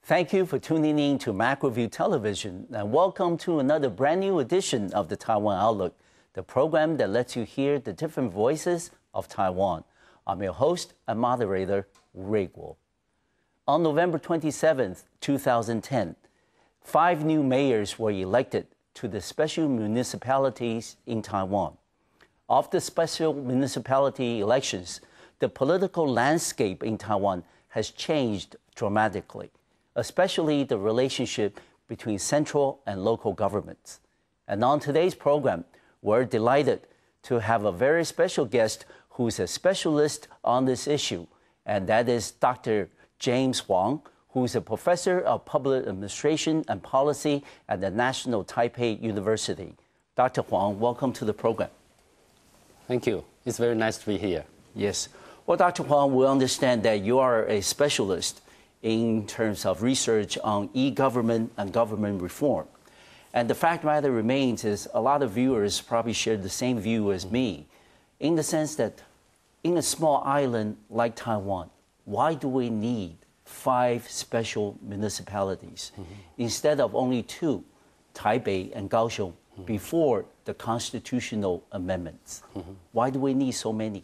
Thank you for tuning in to MacroView Television, and welcome to another brand new edition of the Taiwan Outlook, the program that lets you hear the different voices of Taiwan. I'm your host and moderator, Ray Guo. On November 27, 2010, 5 new mayors were elected to the special municipalities in Taiwan. Of the special municipality elections, the political landscape in Taiwan has changed dramatically, especially the relationship between central and local governments. And on today's program, we're delighted to have a very special guest who's a specialist on this issue, and that is Dr. James Huang, who's a professor of public administration and policy at the National Taipei University. Dr. Huang, welcome to the program. Thank you. It's very nice to be here. Yes. Well, Dr. Huang, we understand that you are a specialist in terms of research on e-government and government reform. And the fact matter remains is a lot of viewers probably share the same view as me, in the sense that in a small island like Taiwan, why do we need 5 special municipalities instead of only 2, Taipei and Kaohsiung, before the constitutional amendments? Why do we need so many?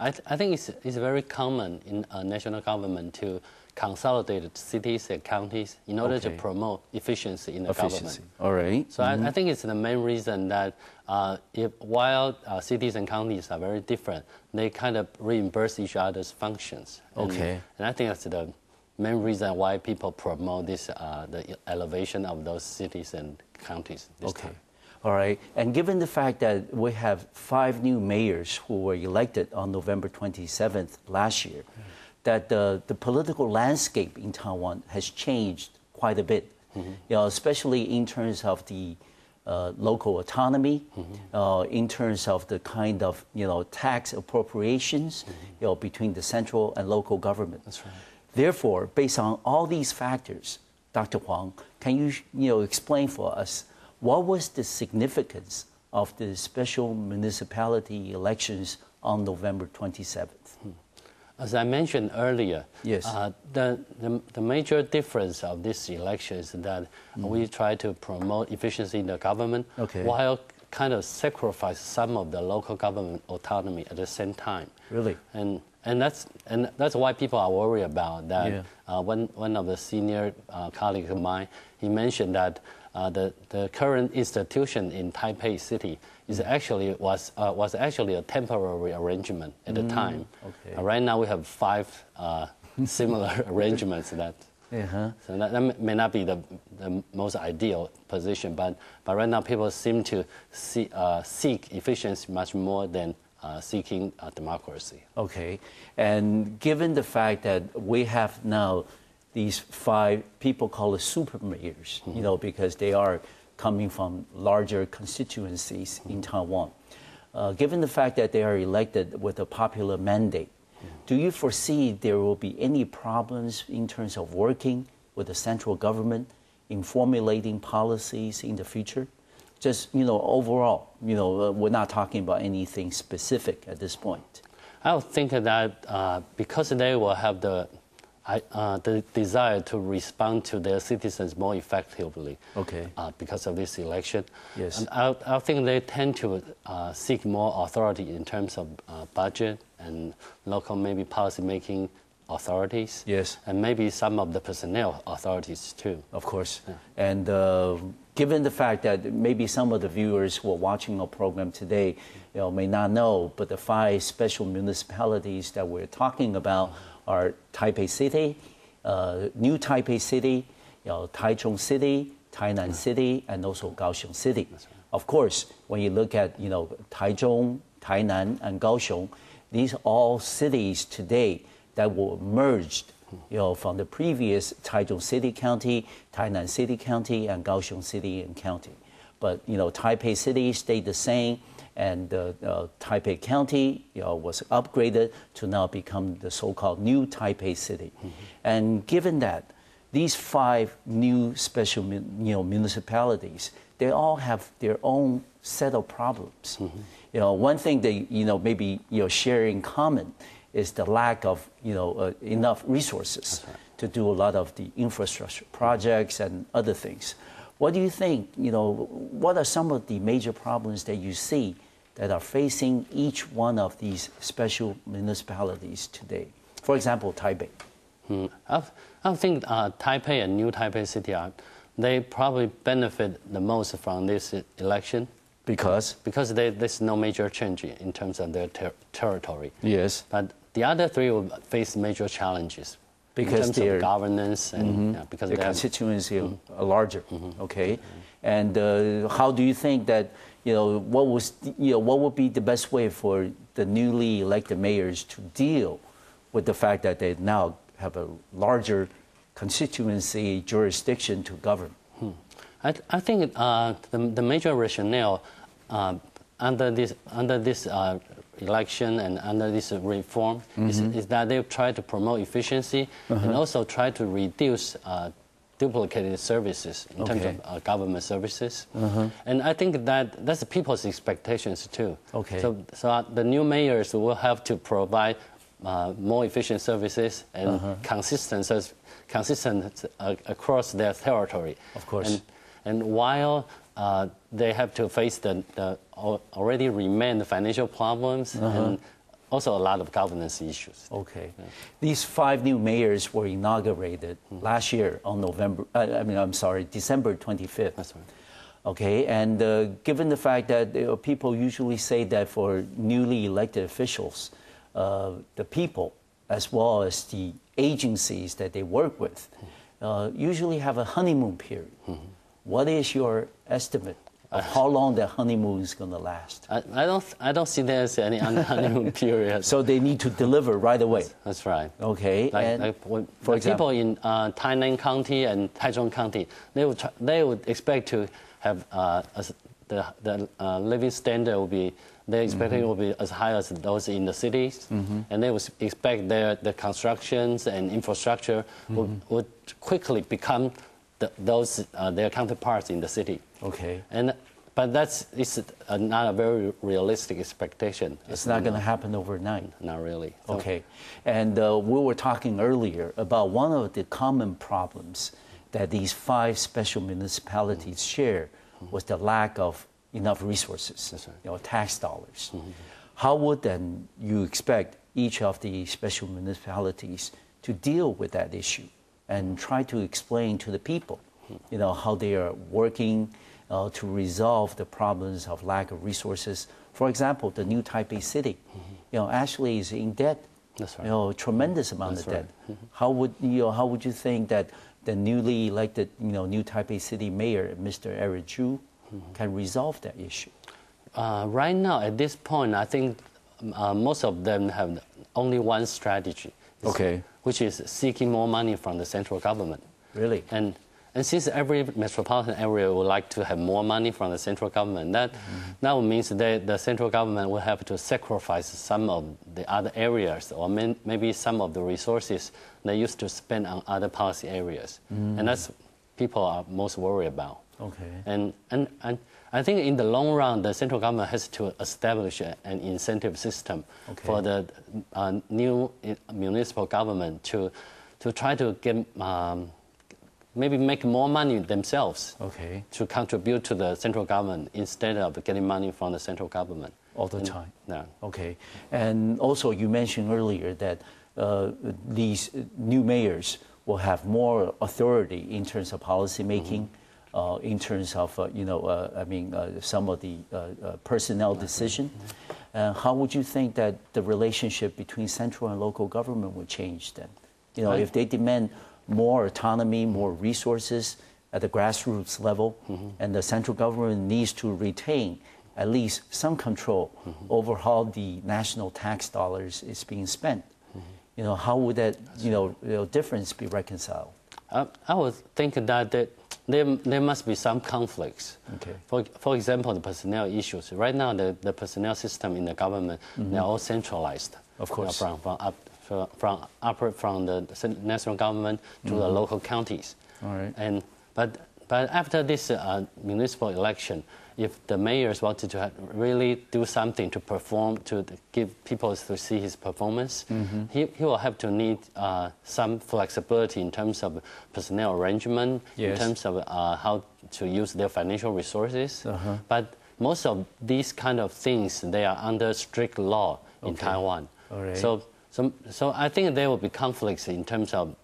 I think it's very common in a national government to consolidate cities and counties in order to promote efficiency in the government. All right. So I think it's the main reason that while cities and counties are very different, they kind of reimburse each other's functions. And I think that's the main reason why people promote this, the elevation of those cities and counties this time. All right. And given the fact that we have 5 new mayors who were elected on November 27th last year, that the political landscape in Taiwan has changed quite a bit, especially in terms of the local autonomy, in terms of the kind of tax appropriations between the central and local government. That's right. Therefore, based on all these factors, Dr. Huang, can you explain for us what was the significance of the special municipality elections on November 27th? As I mentioned earlier, yes. The major difference of this election is that we try to promote efficiency in the government while kind of sacrifice some of the local government autonomy at the same time. Really? And that's why people are worried about that. One of the senior colleagues of mine, he mentioned that the current institution in Taipei City was actually a temporary arrangement at the time. Right now we have 5 similar arrangements that. So that may not be the most ideal position, but right now people seem to seek efficiency much more than seeking democracy. And given the fact that we have now these 5 people call it super mayors, because they are coming from larger constituencies in Taiwan. Given the fact that they are elected with a popular mandate, do you foresee there will be any problems in terms of working with the central government in formulating policies in the future? Just, overall, we're not talking about anything specific at this point. I would think that because they will have the desire to respond to their citizens more effectively because of this election. Yes. And I think they tend to seek more authority in terms of budget and local maybe policy-making authorities. Yes. And maybe some of the personnel authorities too. Of course. And given the fact that maybe some of the viewers who are watching our program today may not know, but the 5 special municipalities that we're talking about are Taipei City, New Taipei City, Taichung City, Tainan City, and also Kaohsiung City. Of course, when you look at Taichung, Tainan, and Kaohsiung, these are all cities today that were merged from the previous Taichung City County, Tainan City County, and Kaohsiung City and County. But Taipei City stayed the same, and Taipei County was upgraded to now become the so-called New Taipei City. And given that these 5 new special municipalities, they all have their own set of problems. One thing they maybe share in common is the lack of enough resources to do a lot of the infrastructure projects and other things. What do you think, what are some of the major problems that you see that are facing each one of these special municipalities today? For example, Taipei. I think Taipei and New Taipei City, they probably benefit the most from this election. Because? Because there's no major change in terms of their territory. Yes. But the other three will face major challenges. Because in terms of governance and because the constituency are larger. Okay. And how do you think that what would be the best way for the newly elected mayors to deal with the fact that they now have a larger constituency jurisdiction to govern? I think the major rationale under this election and under this reform is that they try to promote efficiency and also try to reduce duplicated services in terms of government services. And I think that's the people's expectations too. Okay. So the new mayors will have to provide more efficient services and consistent across their territory. Of course. And while they have to face the already remain financial problems and also a lot of governance issues. Okay. Yeah. These 5 new mayors were inaugurated last year on December 25th. That's right. Okay, and given the fact that people usually say that for newly elected officials, the people as well as the agencies that they work with usually have a honeymoon period. What is your estimate of how long that honeymoon is going to last? I don't see there's any honeymoon period. So they need to deliver right away. That's right. Okay. For example, people in Tainan County and Taichung County, they would expect to have the living standard will be. They expect it will be as high as those in the cities, and they would expect the constructions and infrastructure would quickly become their counterparts in the city. Okay. But it's not a very realistic expectation. It's not going to happen overnight. Not really. Okay. And we were talking earlier about one of the common problems that these 5 special municipalities share was the lack of enough resources, tax dollars. How would then you expect each of the special municipalities to deal with that issue and try to explain to the people, how they are working to resolve the problems of lack of resources? For example, the New Taipei City, actually is in debt. That's right. Tremendous amount of debt. How would you think that the newly elected, New Taipei City Mayor, Mr. Eric Chu, can resolve that issue? Right now, at this point, I think most of them have only one strategy. Okay. Which is seeking more money from the central government. Really? And since every metropolitan area would like to have more money from the central government, that means that the central government will have to sacrifice some of the other areas or maybe some of the resources they used to spend on other policy areas. And that's people are most worried about. Okay. And I think in the long run, the central government has to establish an incentive system for the new municipal government to try to get maybe make more money themselves to contribute to the central government instead of getting money from the central government. All the time? Yeah. Okay. And also you mentioned earlier that these new mayors will have more authority in terms of policy making, in terms of, some of the personnel decision. How would you think that the relationship between central and local government would change then? If they demand more autonomy, more resources at the grassroots level, and the central government needs to retain at least some control over how the national tax dollars is being spent. How would that difference be reconciled? I would think that there must be some conflicts. Okay. For example, the personnel issues. Right now, the personnel system in the government, they're all centralized. Of course. From the national government to the local counties. All right. But after this municipal election, if the mayors wanted to really do something to perform, to give people to see his performance, he will have to need some flexibility in terms of personnel arrangement, in terms of how to use their financial resources. But most of these kind of things, they are under strict law in Taiwan. All right. So I think there will be conflicts in terms of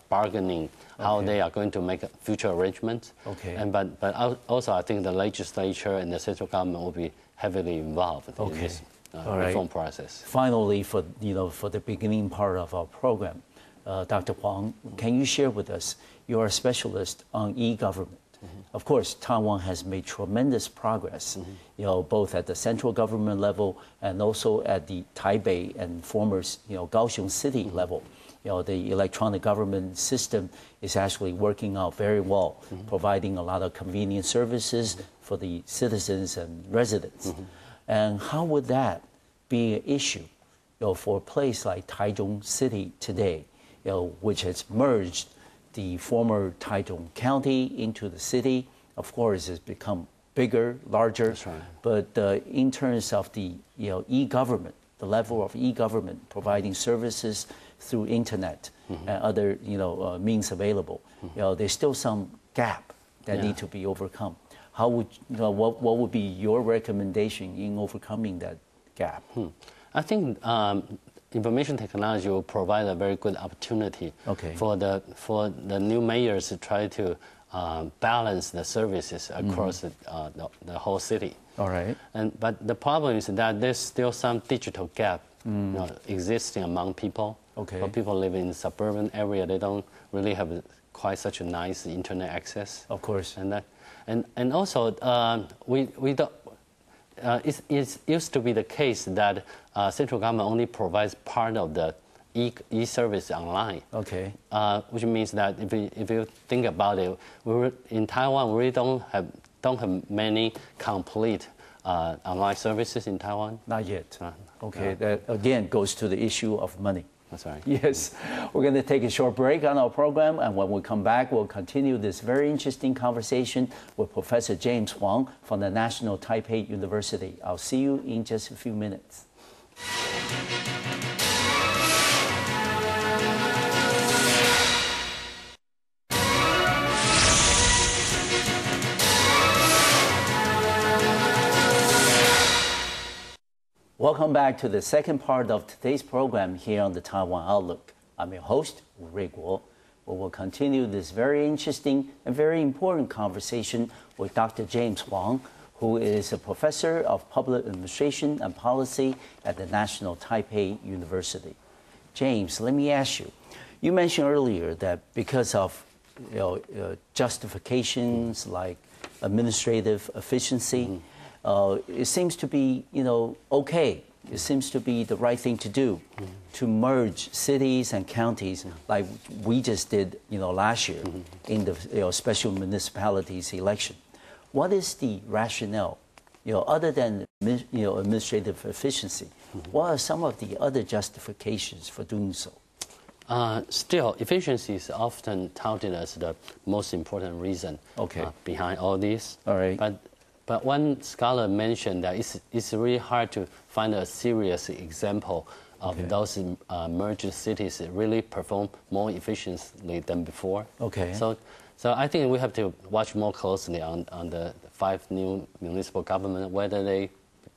bargaining, how they are going to make future arrangements. But also I think the legislature and the central government will be heavily involved in this reform process. Finally, for the beginning part of our program, Dr. Huang, can you share with us? You are a specialist on e-government. Of course, Taiwan has made tremendous progress, both at the central government level and also at the Taipei and former, Kaohsiung City level. The electronic government system is actually working out very well, providing a lot of convenient services for the citizens and residents. And how would that be an issue, for a place like Taichung City today, which has merged the former Taichung County into the city? Of course, it's become bigger, larger. That's right. But in terms of the e-government, the level of e-government providing services through internet and other means available, there's still some gap that need to be overcome. How would what would be your recommendation in overcoming that gap? I think information technology will provide a very good opportunity for the new mayors to try to balance the services across the whole city. All right. But the problem is that there's still some digital gap existing among people. For people living in suburban area, they don't really have quite such a nice internet access. Of course. And also we don't. It used to be the case that central government only provides part of the e-service online. Which means that if you think about it, in Taiwan, we really don't have many complete online services in Taiwan. Not yet. That again goes to the issue of money. That's right. Yes. We're going to take a short break on our program, and when we come back, we'll continue this very interesting conversation with Professor James Huang from the National Taipei University. I'll see you in just a few minutes. Welcome back to the second part of today's program here on the Taiwan Outlook. I'm your host, Rui Guo. We will continue this very interesting and very important conversation with Dr. James Huang, who is a professor of public administration and policy at the National Taipei University. James, let me ask you. You mentioned earlier that because of justifications like administrative efficiency, it seems to be, okay. It seems to be the right thing to do to merge cities and counties like we just did, last year in the special municipalities election. What is the rationale, other than, administrative efficiency? What are some of the other justifications for doing so? Still, efficiency is often touted as the most important reason behind all this. All right. But one scholar mentioned that it's really hard to find a serious example of those merged cities that really perform more efficiently than before. So I think we have to watch more closely on the 5 new municipal governments, whether they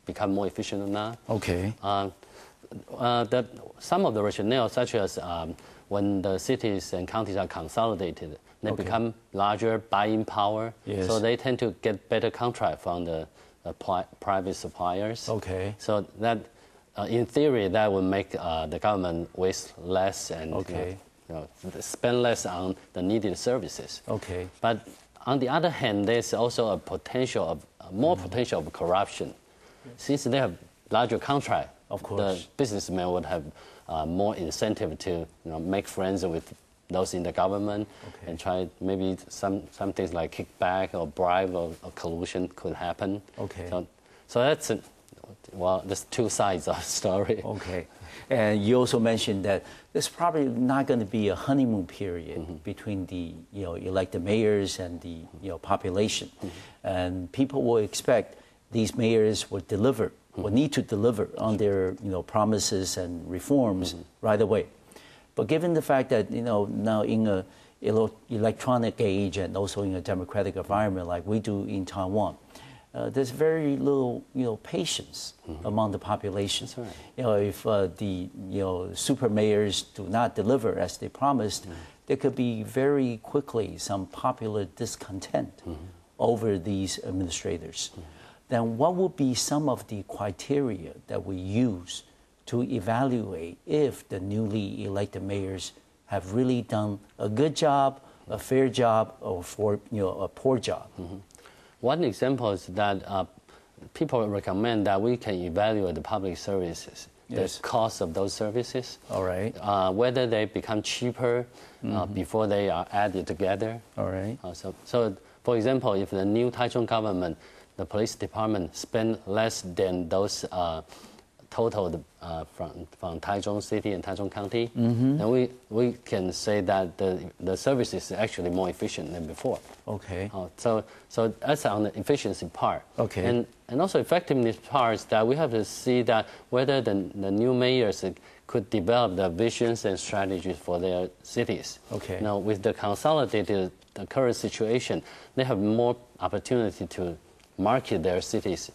become more efficient or not. Some of the rationale, such as when the cities and counties are consolidated, they become larger buying power, so they tend to get better contract from the private suppliers. So that, in theory, that will make the government waste less and spend less on the needed services. But on the other hand, there's also a potential of more potential of corruption, since they have larger contract. The businessmen would have more incentive to make friends with those in the government and try maybe some things like kickback or bribe or collusion could happen. So that's well, there's two sides of the story. Okay. And you also mentioned that there's probably not going to be a honeymoon period between the elected mayors and the population. And people will expect these mayors will deliver, will need to deliver on their promises and reforms right away. But given the fact that now in a electronic age and also in a democratic environment like we do in Taiwan, there's very little, patience among the population. That's right. If the super mayors do not deliver as they promised, there could be very quickly some popular discontent over these administrators. Then what would be some of the criteria that we use to evaluate if the newly elected mayors have really done a good job, a fair job, or a poor job? One example is that people recommend that we can evaluate the public services, the cost of those services. All right. Whether they become cheaper before they are added together. All right. So, for example, if the new Taichung government, the police department, spend less than those total from Taichung City and Taichung County, then we can say that the service is actually more efficient than before. Okay. So that's on the efficiency part. Okay. And also effectiveness part is that we have to see that whether the new mayors could develop the visions and strategies for their cities. Okay. Now with the consolidated the current situation, they have more opportunity to market their cities.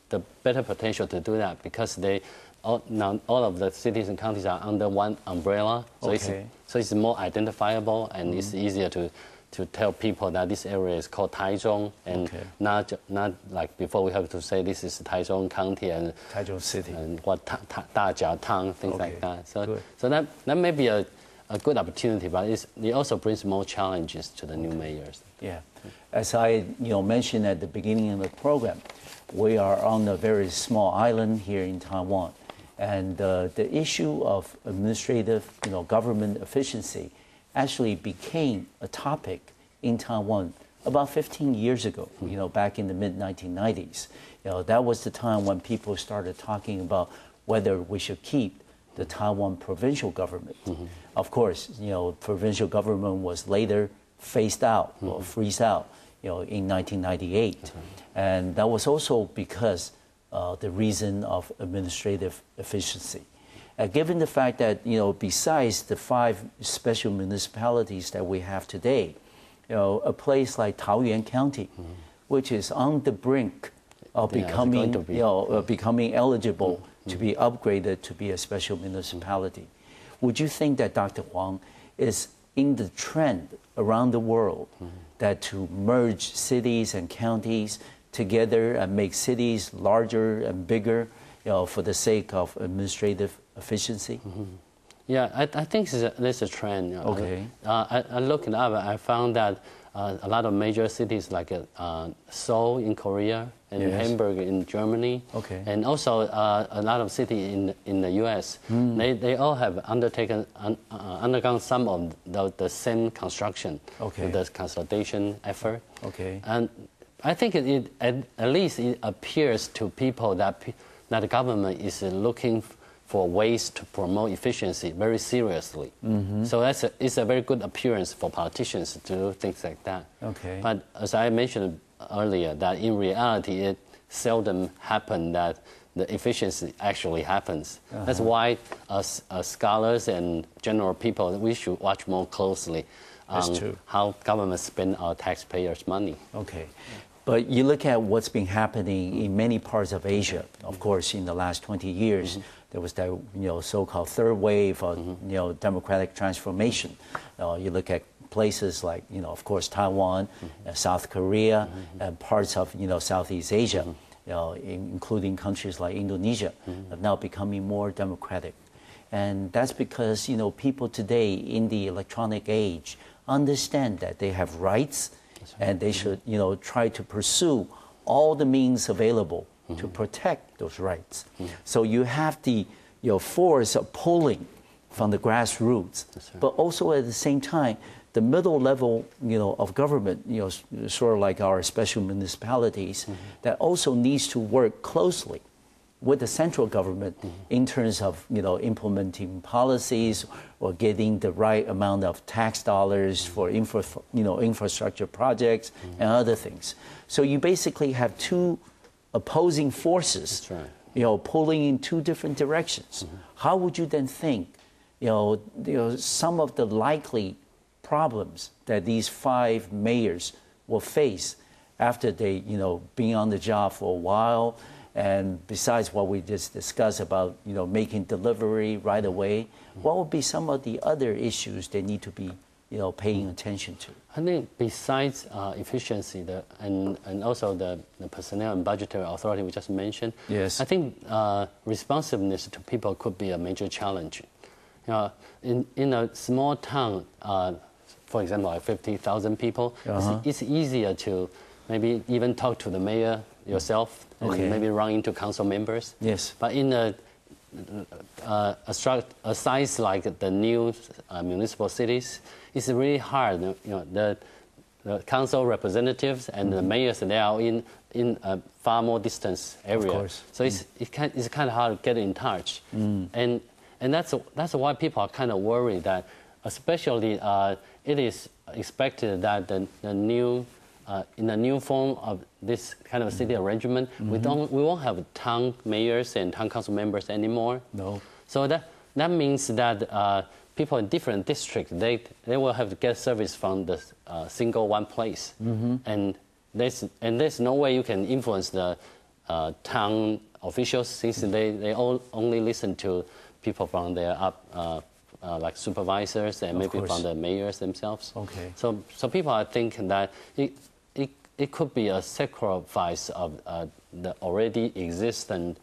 The better potential to do that because now all of the cities and counties are under one umbrella, so it's more identifiable and it's easier to tell people that this area is called Taichung and not like before we have to say this is Taichung County and Taichung City and what Dajiao, things like that. So that may be a good opportunity, but it also brings more challenges to the new mayors. Yeah, as I mentioned at the beginning of the program, we are on a very small island here in Taiwan, and the issue of administrative, government efficiency actually became a topic in Taiwan about 15 years ago, back in the mid-1990s. That was the time when people started talking about whether we should keep the Taiwan provincial government. Of course, provincial government was later phased out or freeze out, in 1998. And that was also because the reason of administrative efficiency. Given the fact that, besides the 5 special municipalities that we have today, a place like Taoyuan County, which is on the brink of becoming, becoming eligible to be upgraded to be a special municipality. Would you think that Dr. Huang is in the trend around the world that to merge cities and counties together and make cities larger and bigger, for the sake of administrative efficiency? Yeah, I think there's a trend. Okay. I looked it up. I found that a lot of major cities like Seoul in Korea and Hamburg in Germany, and also a lot of cities in the U.S. They all have undergone some of the same construction, the consolidation effort. And I think at least it appears to people that the government is looking for ways to promote efficiency very seriously. So it's a very good appearance for politicians to do things like that. But as I mentioned earlier, that in reality it seldom happens that the efficiency actually happens. That's why as scholars and general people, we should watch more closely on how government spend our taxpayers' money. But you look at what's been happening in many parts of Asia. Of course, in the last 20 years, there was that so-called third wave of democratic transformation. You look at places like of course Taiwan, South Korea, and parts of Southeast Asia, including countries like Indonesia, are now becoming more democratic, and that's because people today in the electronic age understand that they have rights. And they should, try to pursue all the means available to protect those rights. So you have the force of pulling from the grassroots, right. but also at the same time, the middle level, of government, sort of like our special municipalities, that also needs to work closely with the central government in terms of, implementing policies or getting the right amount of tax dollars for infrastructure projects and other things. So you basically have two opposing forces, That's right. Pulling in two different directions. How would you then think, some of the likely problems that these 5 mayors will face after they, being on the job for a while, and besides what we just discussed about, making delivery right away, what would be some of the other issues they need to be, paying attention to? I think besides efficiency and also the personnel and budgetary authority we just mentioned, yes. I think responsiveness to people could be a major challenge. In a small town, for example, like 50,000 people, it's easier to maybe even talk to the mayor yourself and maybe run into council members. Yes. But in a size like the new municipal cities, it's really hard. The council representatives and the mayors, they are in a far more distance area. Of course. So it's kind of hard to get in touch. And that's why people are kind of worried that, especially it is expected that the new in the new form of this kind of city arrangement, we won't have town mayors and town council members anymore. No. So that means that people in different districts, they will have to get service from the single one place. And there's no way you can influence the town officials, since they all only listen to people from their like supervisors and maybe from the mayors themselves. Okay. So people are thinking that it could be a sacrifice of the already existing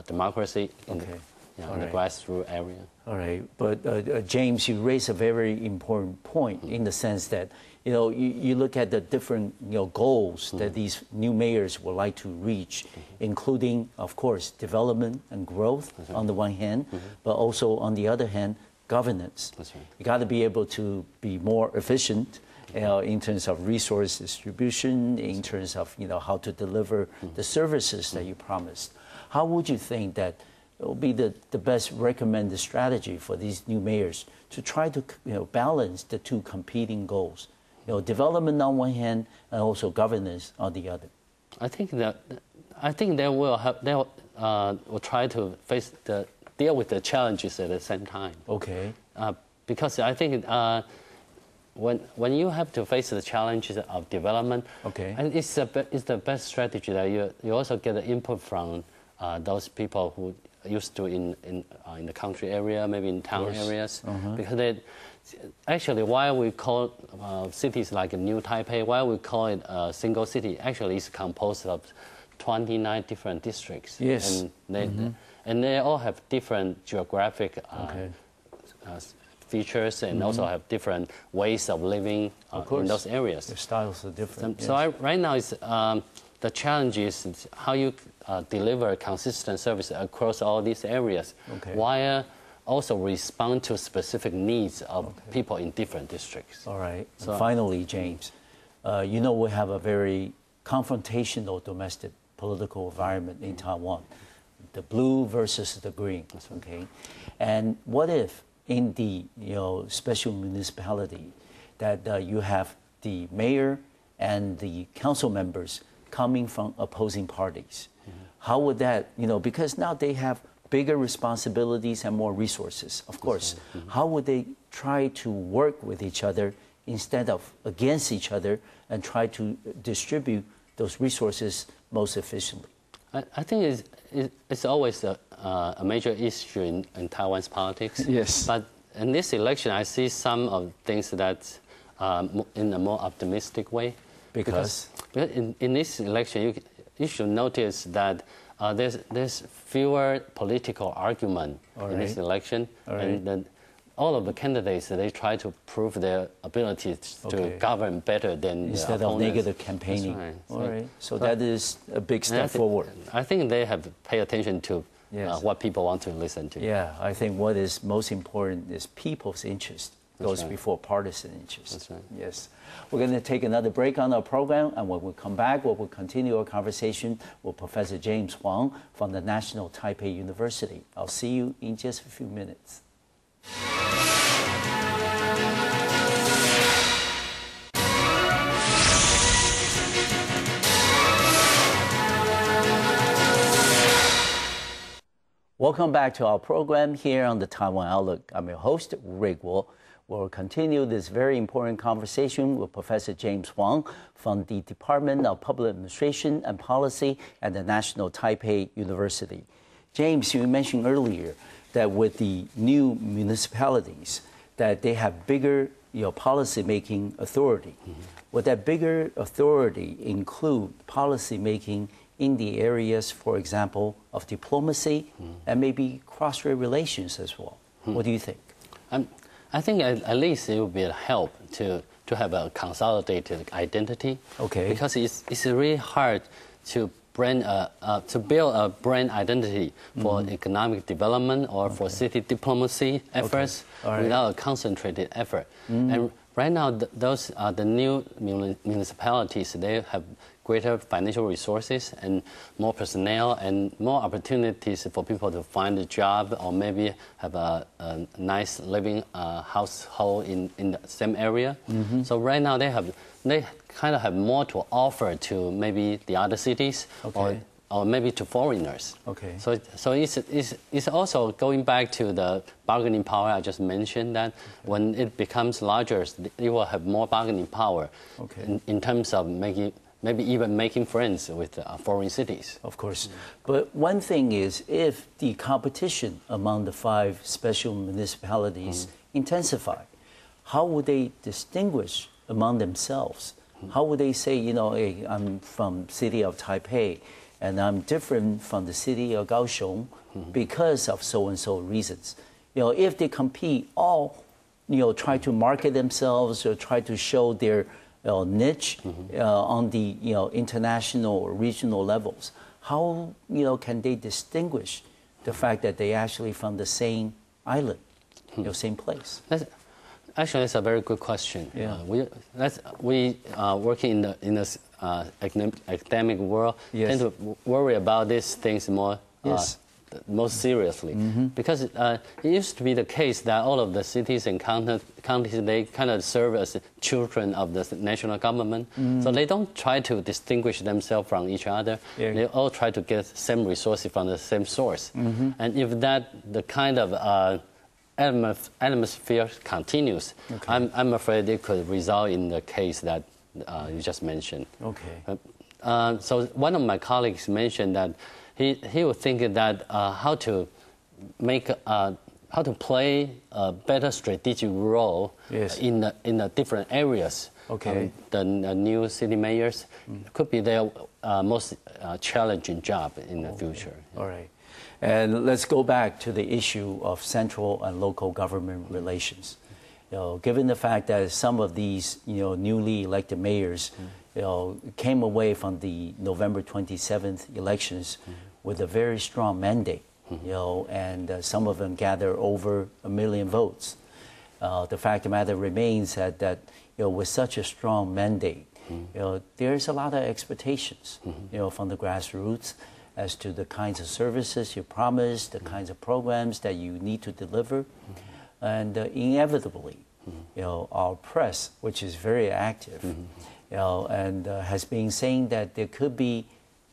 democracy in the grassroots area. All right, but James, you raise a very important point in the sense that you look at the different goals that these new mayors would like to reach, including, of course, development and growth on the one hand, but also on the other hand, governance. That's right. You got to be able to be more efficient in terms of resource distribution, in terms of how to deliver the services that you promised. How would you think that will be the best recommended strategy for these new mayors to try to balance the two competing goals, development on one hand and also governance on the other? I think they will try to deal with the challenges at the same time. Okay. Because I think when you have to face the challenges of development, and it's the best strategy that you also get the input from those people who used to in the country area, maybe in town areas, because actually why we call cities like New Taipei, why we call it a single city, actually it's composed of 29 different districts. Yes. And they all have different geographic features and also have different ways of living in those areas. Their styles are different. So right now, the challenge is how you deliver consistent service across all these areas, while also respond to specific needs of people in different districts. All right. So finally, James, we have a very confrontational domestic political environment in Taiwan, the blue versus the green. Okay, and what if in the special municipality that you have the mayor and the council members coming from opposing parties? How would that, because now they have bigger responsibilities and more resources, of course. How would they try to work with each other instead of against each other and try to distribute those resources most efficiently? I think it's always a major issue in Taiwan's politics. Yes. But in this election, I see some of things that in a more optimistic way. Because in this election, you should notice that there's fewer political argument in this election, and then all of the candidates, they try to prove their ability to govern better than instead of negative campaigning. That's right. All right. So that is a big step forward. I think they have to pay attention to Yes. what people want to listen to. Yeah, I think what is most important is people's interest goes before partisan interest. That's right. Yes. We're going to take another break on our program, and when we come back, we will continue our conversation with Professor James Huang from the National Taipei University. I'll see you in just a few minutes. Welcome back to our program here on the Taiwan Outlook. I'm your host, Ray Guo. We'll continue this very important conversation with Professor James Huang from the Department of Public Administration and Policy at the National Taipei University. James, you mentioned earlier that with the new municipalities, that they have bigger policy-making authority. Mm-hmm. Would that bigger authority include policy-making in the areas, for example, of diplomacy and maybe cross-strait relations as well? What do you think? I think at least it would be a help to have a consolidated identity. Okay. Because it's really hard to build a brand identity for economic development or for city diplomacy efforts without a concentrated effort. And right now, those are the new municipalities. They have greater financial resources and more personnel and more opportunities for people to find a job or maybe have a nice living household in the same area. So right now they kind of have more to offer to maybe the other cities or maybe to foreigners. Okay. So it's also going back to the bargaining power I just mentioned, that when it becomes larger, it will have more bargaining power in terms of maybe even making friends with foreign cities. Of course. But one thing is, if the competition among the 5 special municipalities intensify, how would they distinguish among themselves? How would they say, hey, I'm from city of Taipei, and I'm different from the city of Kaohsiung because of so-and-so reasons? If they compete, all, try to market themselves or try to show their niche on the international or regional levels, how can they distinguish the fact that they actually from the same island, same place? Actually, that's a very good question. Yeah. We working in the academic world tend to worry about these things more. Most seriously, because it used to be the case that all of the cities and counties, they kind of serve as children of the national government, so they don't try to distinguish themselves from each other. They all try to get same resources from the same source, and if the kind of atmosphere continues, I'm afraid it could result in the case that you just mentioned. Okay. So one of my colleagues mentioned that he was thinking that how to play a better strategic role in the different areas. The new city mayors could be their most challenging job in the future. All right. And let's go back to the issue of central and local government relations. Given the fact that some of these newly elected mayors came away from the November 27th elections with a very strong mandate, and some of them gather over 1 million votes. The fact of the matter remains that with such a strong mandate, there's a lot of expectations, from the grassroots as to the kinds of services you promised, the kinds of programs that you need to deliver, and inevitably, our press, which is very active, and has been saying that there could be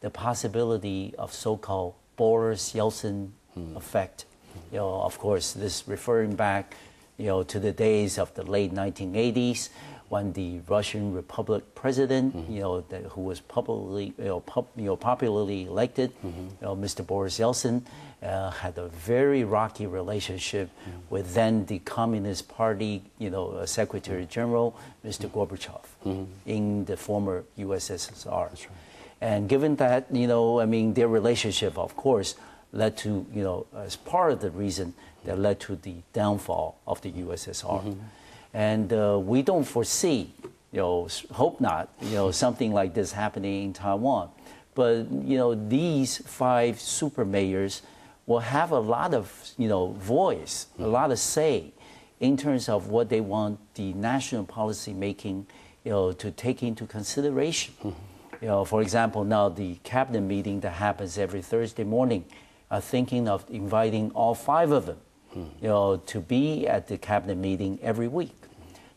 the possibility of so-called Boris Yeltsin effect. Of course, this referring back, to the days of the late 1980s, when the Russian Republic president, who was popularly elected, Mr. Boris Yeltsin, had a very rocky relationship with then the Communist Party, Secretary General, Mr. Gorbachev, in the former USSR. That's right. And given that, their relationship, of course, led to, as part of the reason that led to the downfall of the USSR. And we don't foresee, hope not, something like this happening in Taiwan. But, these 5 super mayors will have a lot of, voice, a lot of say in terms of what they want the national policy making, to take into consideration. For example, now the cabinet meeting that happens every Thursday morning, are thinking of inviting all 5 of them, to be at the cabinet meeting every week.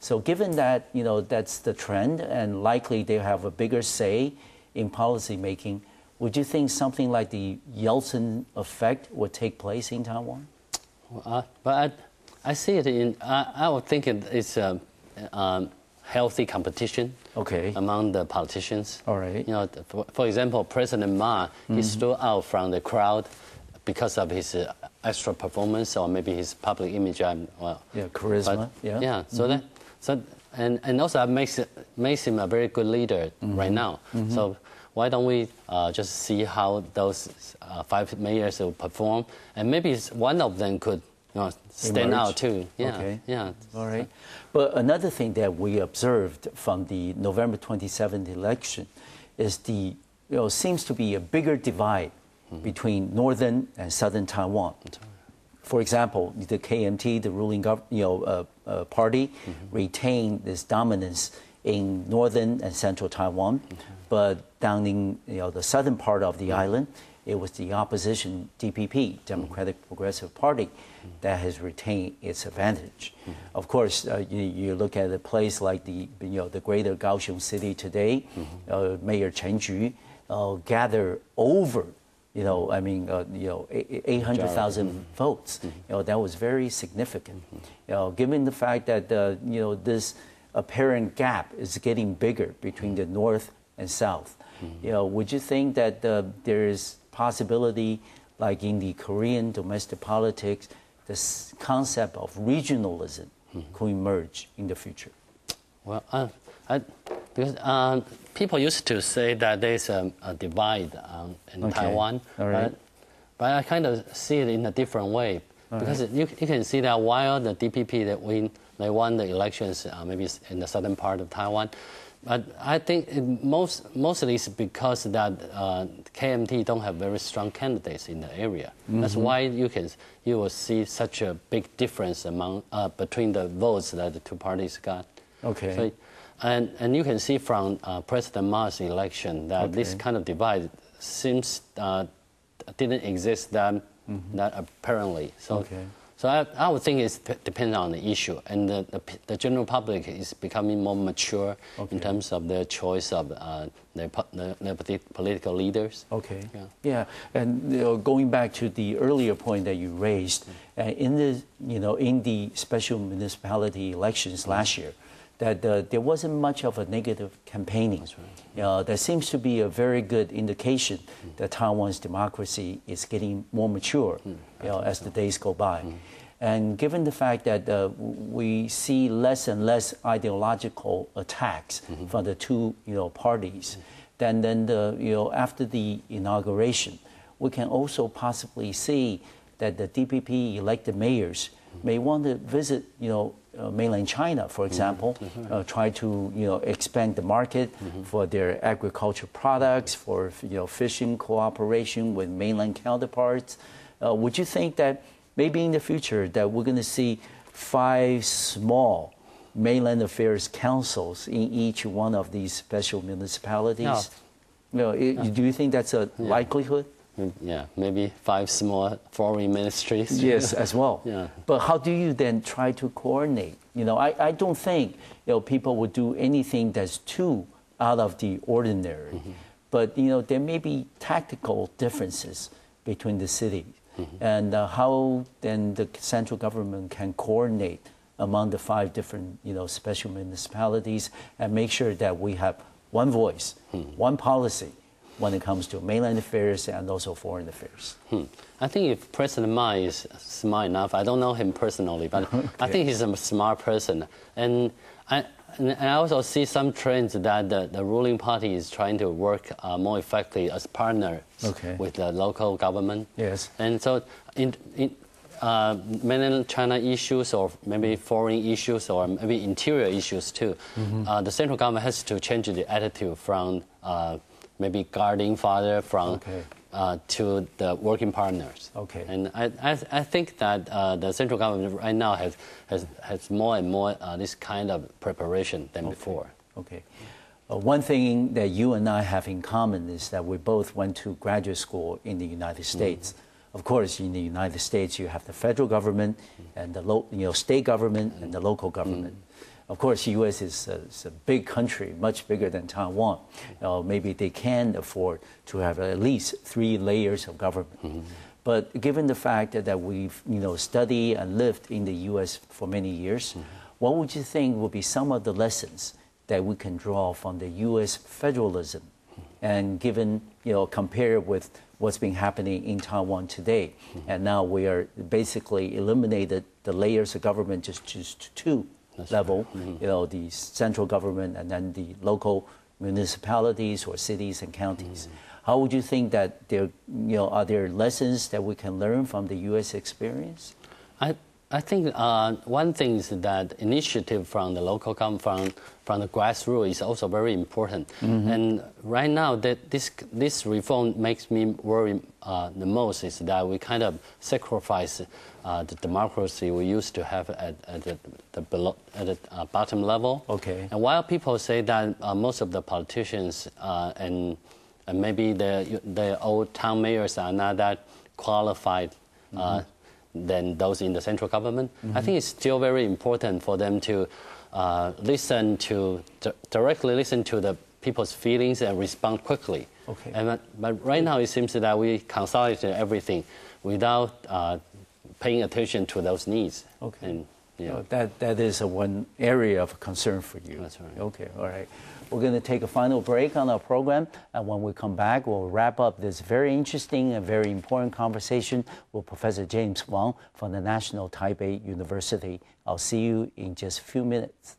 So given that, that's the trend and likely they have a bigger say in policy making, would you think something like the Yeltsin effect would take place in Taiwan? But I see it in, I would think it's a healthy competition among the politicians. All right. For example, President Ma, he stood out from the crowd because of his extra performance or maybe his public image. Charisma. And also it makes him a very good leader right now. So why don't we just see how those 5 mayors will perform, and maybe one of them could stand out too. All right. But another thing that we observed from the November 27th election is seems to be a bigger divide between northern and southern Taiwan. For example, the KMT, the ruling party, retained this dominance in northern and central Taiwan, but down in the southern part of the island, it was the opposition DPP, Democratic Progressive Party, that has retained its advantage. Of course, you look at a place like the greater Kaohsiung city today, Mayor Chen Ju gathered over 800,000 votes. That was very significant. Given the fact that this apparent gap is getting bigger between the north and south, would you think that there is possibility, like in the Korean domestic politics, this concept of regionalism could emerge in the future? Well, because people used to say that there's a divide in Taiwan, but I kind of see it in a different way. Because you can see that while the DPP they won the elections maybe in the southern part of Taiwan, but I think mostly it's because that KMT don't have very strong candidates in the area. That's why you will see such a big difference between the votes that the 2 parties got. So, and you can see from President Ma's election that this kind of divide seems didn't exist that apparently. So I would think it depends on the issue, and the general public is becoming more mature in terms of their choice of their political leaders. And going back to the earlier point that you raised, in the special municipality elections last year, that there wasn't much of a negative campaigning. That seems to be a very good indication that Taiwan's democracy is getting more mature as the days go by. And given the fact that we see less and less ideological attacks from the 2 parties, then after the inauguration, we can also possibly see that the DPP elected mayors may want to visit mainland China, for example, try to expand the market for their agricultural products, for fishing cooperation with mainland counterparts. Would you think that maybe in the future that we're going to see 5 small mainland affairs councils in each one of these special municipalities? Do you think that's a likelihood? Yeah, maybe 5 small foreign ministries. Yes, as well. But how do you then try to coordinate? I don't think people would do anything that's too out of the ordinary. But there may be tactical differences between the cities, and how then the central government can coordinate among the 5 different special municipalities and make sure that we have one voice, one policy when it comes to mainland affairs and also foreign affairs. I think if President Ma is smart enough, I don't know him personally, but I think he's a smart person. And I also see some trends that the ruling party is trying to work more effectively as partner with the local government. And so in mainland China issues or maybe foreign issues or maybe interior issues too, the central government has to change the attitude from maybe guarding father from to the working partners. Okay. And I think that the central government right now has more and more this kind of preparation than before. Okay. One thing that you and I have in common is that we both went to graduate school in the United States. Of course, in the United States, you have the federal government and the state government and the local government. Of course, the U.S. is a big country, much bigger than Taiwan. Maybe they can afford to have at least 3 layers of government. But given the fact that we've studied and lived in the U.S. for many years, what would you think would be some of the lessons that we can draw from the U.S. federalism, and given compare with what's been happening in Taiwan today, and now we are basically eliminated the layers of government just to 2 level, the central government and then the local municipalities or cities and counties. How would you think that there, are there lessons that we can learn from the U.S. experience? I think one thing is that initiative from the local government, from the grassroots, is also very important. And right now, that this reform makes me worry the most is that we kind of sacrifice the democracy we used to have at the bottom level. Okay. And while people say that most of the politicians and maybe the old town mayors are not that qualified than those in the central government, I think it's still very important for them to directly listen to the people's feelings and respond quickly. Okay. But right now it seems that we consolidate everything without paying attention to those needs. Okay. And, that is one area of concern for you. That's right. Okay, all right. We're going to take a final break on our program, and when we come back, we'll wrap up this very interesting and very important conversation with Professor James Huang from the National Taipei University. I'll see you in just a few minutes.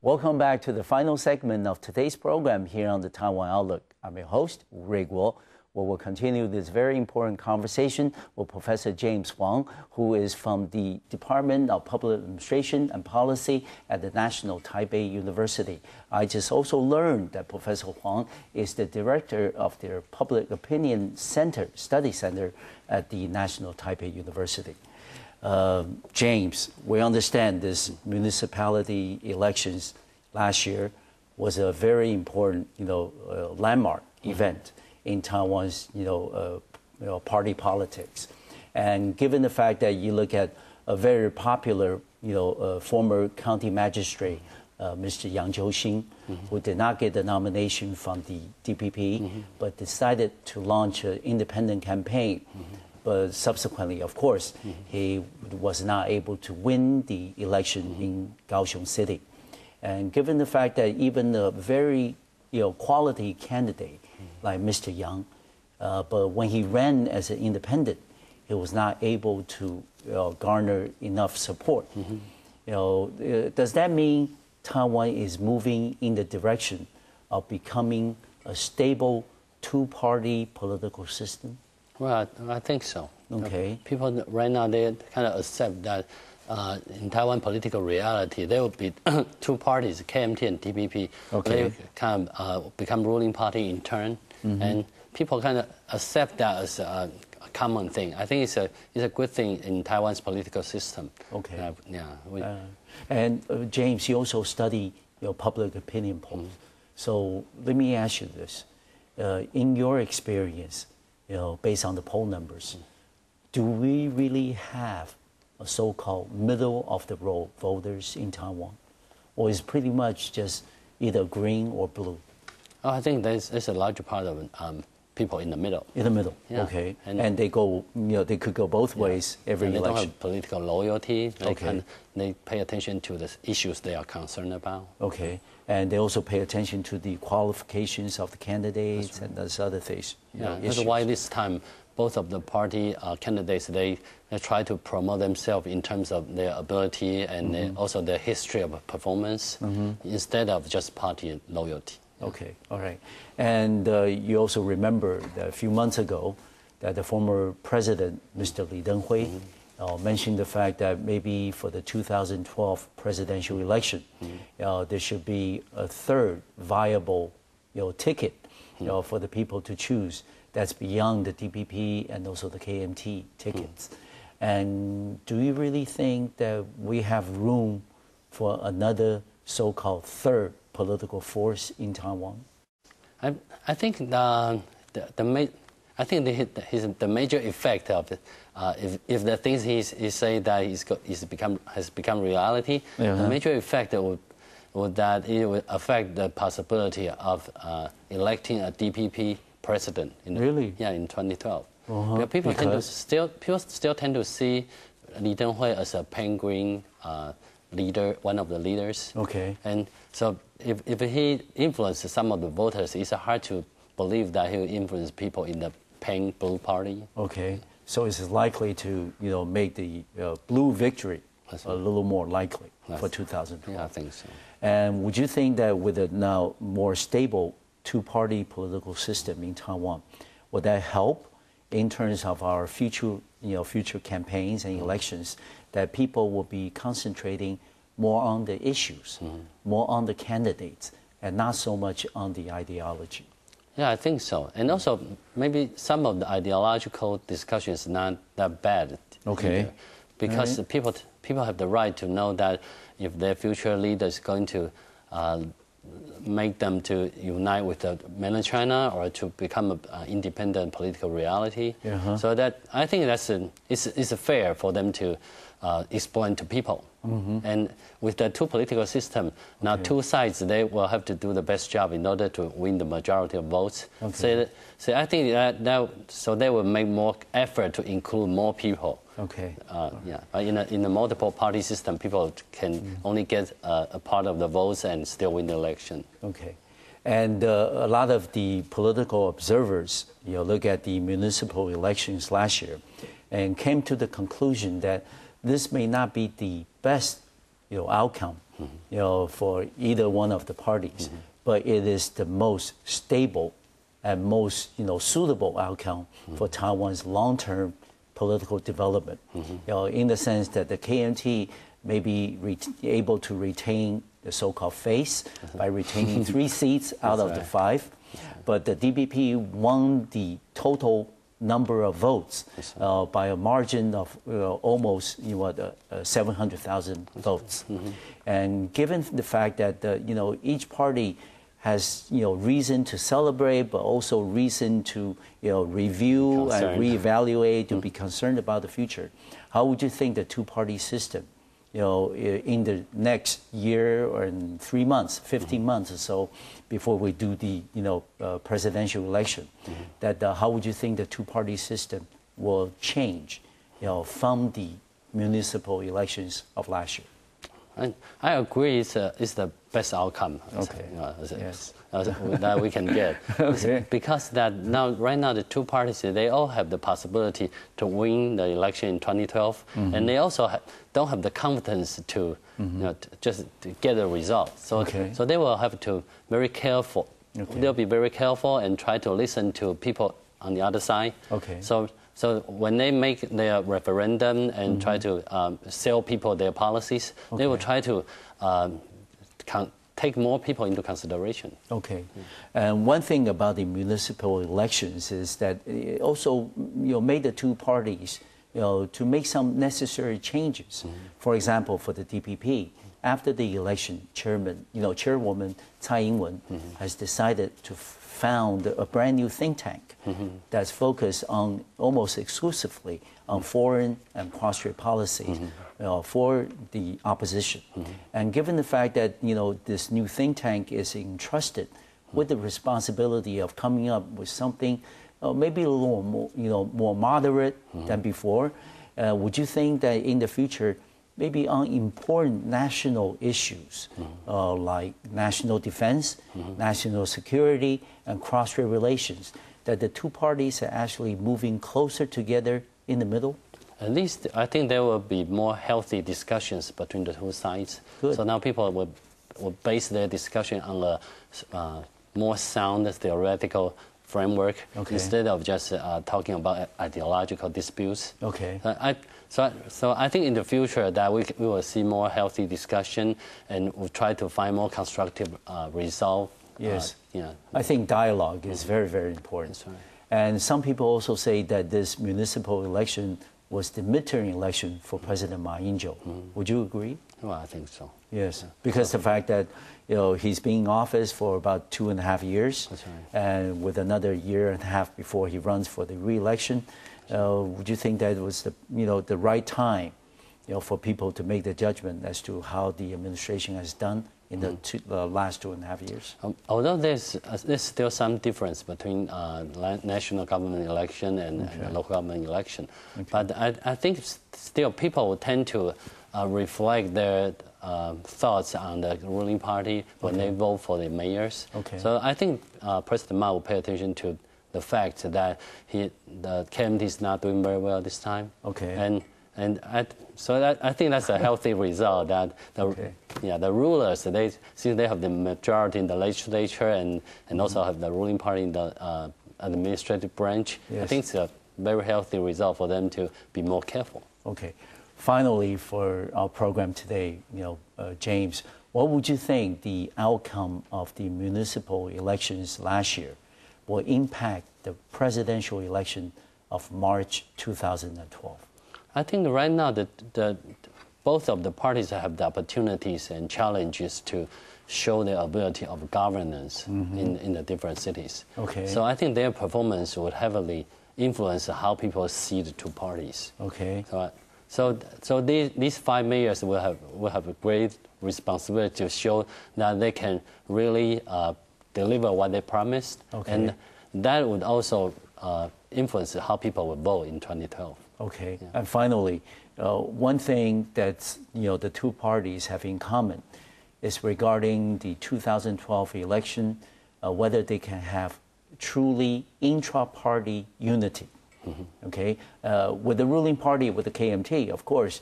Welcome back to the final segment of today's program here on the Taiwan Outlook. I'm your host, Ray Guo, where we'll continue this very important conversation with Professor James Huang, who is from the Department of Public Administration and Policy at the National Taipei University. I just also learned that Professor Huang is the director of their Public Opinion Study Center at the National Taipei University. James, we understand this municipality elections last year was a very important, landmark event in Taiwan's, party politics. And given the fact that you look at a very popular, former county magistrate, Mr. Yang Jiuxing, who did not get the nomination from the DPP, but decided to launch an independent campaign. But subsequently, of course, he was not able to win the election in Kaohsiung City. And given the fact that even a very quality candidate like Mr. Yang, but when he ran as an independent, he was not able to garner enough support. Does that mean Taiwan is moving in the direction of becoming a stable 2-party political system? Well, I think so. Okay. People right now, they kind of accept that in Taiwan political reality, there will be 2 parties, KMT and DPP. Okay. They kind of become ruling party in turn, and people kind of accept that as a common thing. I think it's a good thing in Taiwan's political system. Okay. And James, you also study public opinion polls. So let me ask you this: in your experience, based on the poll numbers, do we really have a so-called middle-of-the-road voters in Taiwan? Or is pretty much just either green or blue? Oh, I think there's a large part of people in the middle. In the middle, yeah. Okay. And they go, they could go both ways every and they election. Don't have political loyalty. Okay. They pay attention to the issues they are concerned about. Okay. And they also pay attention to the qualifications of the candidates and those other things. That's why this time both of the party candidates, they try to promote themselves in terms of their ability and also their history of performance instead of just party loyalty. Okay, all right. And you also remember that a few months ago, that the former president, Mr. Lee Teng-hui, mentioned the fact that maybe for the 2012 presidential election, there should be a third viable, ticket, for the people to choose that's beyond the DPP and also the KMT tickets. And do you really think that we have room for another so-called third political force in Taiwan? I think the major effect of it, if the things he say that has become reality, the major effect would that it would affect the possibility of electing a DPP president. Really? Yeah, in 2012. People still tend to see Lee Teng-hui as a penguin leader, one of the leaders. Okay. And so if he influences some of the voters, it's hard to believe that he will influence people in the pink blue party. Okay. So it's likely to, make the blue victory a little more likely for 2012. Yeah, I think so. And would you think that with a now more stable two-party political system in Taiwan, would that help in terms of our future campaigns and elections, that people will be concentrating more on the issues, more on the candidates, and not so much on the ideology? Yeah, I think so. And also, maybe some of the ideological discussion is not that bad. Okay. Either, because people have the right to know that if their future leader is going to make them to unite with the mainland China or to become an independent political reality. So that I think it's fair for them to explain to people. And with the two political system, now two sides, they will have to do the best job in order to win the majority of votes. So I think so they will make more effort to include more people. Okay. But in a multiple party system, people can only get a part of the votes and still win the election. Okay. And a lot of the political observers, look at the municipal elections last year and came to the conclusion that this may not be the best, outcome, for either one of the parties, but it is the most stable and most, suitable outcome for Taiwan's long-term political development. In the sense that the KMT may be able to retain the so-called face by retaining 3 seats out of the 5, but the DPP won the total number of votes by a margin of almost 700,000 votes. And given the fact that each party has reason to celebrate, but also reason to review and reevaluate, to be concerned about the future, how would you think the two-party system, in the next year or in 3 months, 15 months or so, before we do the presidential election, that how would you think the two-party system will change, from the municipal elections of last year? I agree. It's the best outcome. That we can get. Because right now the two parties, they all have the possibility to win the election in 2012, and they also don't have the confidence to just to get a result. So they will have to very careful. They'll be very careful and try to listen to people on the other side. So when they make their referendum and try to sell people their policies, they will try to take more people into consideration. Okay. And one thing about the municipal elections is that it also made the two parties to make some necessary changes. For example, for the DPP, after the election, Chairwoman Tsai Ing-wen has decided to found a brand new think tank that's focused on almost exclusively on foreign and cross-strait policies for the opposition. And given the fact that this new think tank is entrusted with the responsibility of coming up with something maybe a little more moderate than before, would you think that in the future, maybe on important national issues like national defense, national security, and cross-strait relations, that the two parties are actually moving closer together in the middle? At least I think there will be more healthy discussions between the two sides. Good. So now people will base their discussion on a more sound theoretical framework instead of just talking about ideological disputes. Okay. So I think in the future that we will see more healthy discussion, and we'll try to find more constructive resolve. Yes. I think dialogue is very, very important. That's right. And some people also say that this municipal election was the midterm election for President Ma Ying-jeou. Would you agree? Well, I think so. Yes, because the fact that he's been in office for about 2.5 years, That's right. and with another year and a half before he runs for the re-election, would you think that was the right time, for people to make the judgment as to how the administration has done in the last 2.5 years? Although there's still some difference between national government election and the local government election, but I think still people will tend to reflect their thoughts on the ruling party when they vote for the mayors. So I think President Ma will pay attention to the fact that the KMT is not doing very well this time. So I think that's a healthy result. That the rulers, since they have the majority in the legislature and also have the ruling party in the administrative branch, I think it's a very healthy result for them to be more careful. Okay. Finally, for our program today, James, what would you think the outcome of the municipal elections last year will impact the presidential election of March 2012? I think right now both of the parties have the opportunities and challenges to show their ability of governance in the different cities. So I think their performance would heavily influence how people see the two parties. So these 5 mayors will have a great responsibility to show that they can really deliver what they promised, and that would also influence how people will vote in 2012. And finally, one thing that the two parties have in common is regarding the 2012 election, whether they can have truly intra-party unity. With the ruling party, with the KMT, of course,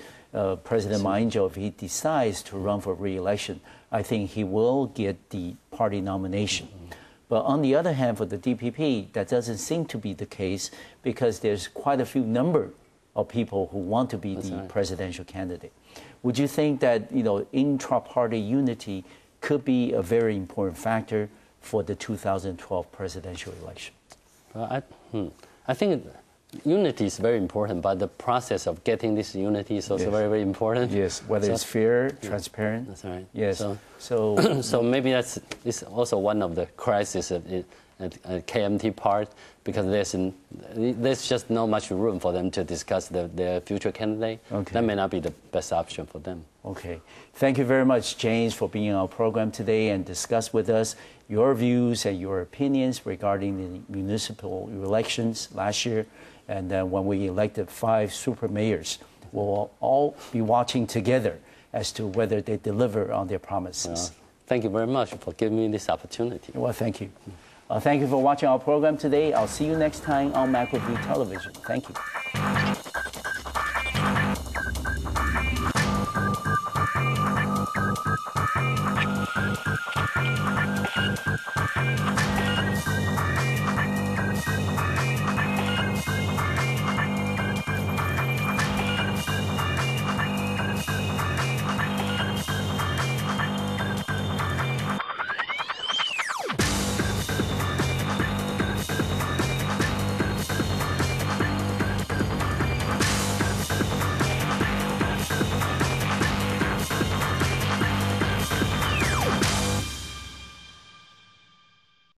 President Ma Ying-jeou, if he decides to run for re-election, I think he will get the party nomination. But on the other hand, for the DPP, that doesn't seem to be the case because there's quite a few number of people who want to be the presidential candidate. Would you think that intra-party unity could be a very important factor for the 2012 presidential election? Well, I think unity is very important, but the process of getting this unity is also very, very important. Yes, whether it's fair, transparent. That's right. Yes. So maybe that's also one of the crises at KMT part, because there's just not much room for them to discuss their future candidate. That may not be the best option for them. Thank you very much, James, for being on our program today and discuss with us your views and your opinions regarding the municipal elections last year, and then when we elected 5 super mayors. We'll all be watching together as to whether they deliver on their promises. Thank you very much for giving me this opportunity. Well, thank you. Thank you for watching our program today. I'll see you next time on MacroView Television. Thank you.